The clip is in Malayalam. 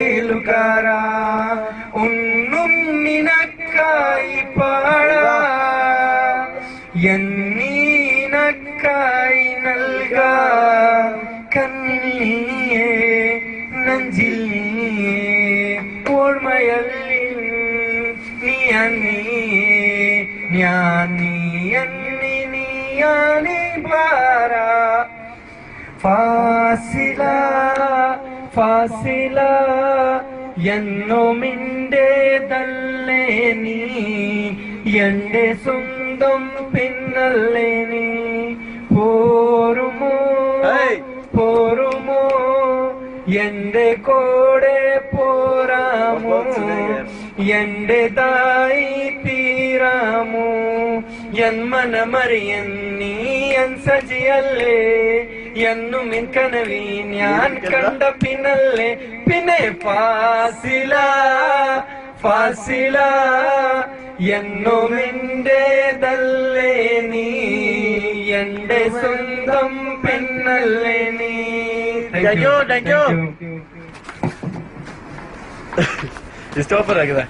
ലുകാരാ ഒന്നും നിനക്കായി പാടാ എന്നീനക്കായി നൽകാ കണ്ണിയെ നെഞ്ചിൽ ഓർമ്മയല്ലിൽ നീയാനി ബാരാ ഫാസില എന്നോമിൻ്റെതല്ലേ നീ എന്റെ സ്വന്തം പിന്നല്ലേ നീ പോരുമോ എന്റെ കൂടെ പോരാമോ എന്റേതായി തീരാമോ എന്മനമറിയൻ നീ എൻ സജിയല്ലേ എന്നും എൻ കനവി ഞാൻ കണ്ട പിന്നല്ലേ പിന്നെ ഫാസില എന്നും എന്റേതല്ലേ നീ എന്റെ സ്വന്തം പിന്നല്ലേ നീ. Thank you. Stop it again.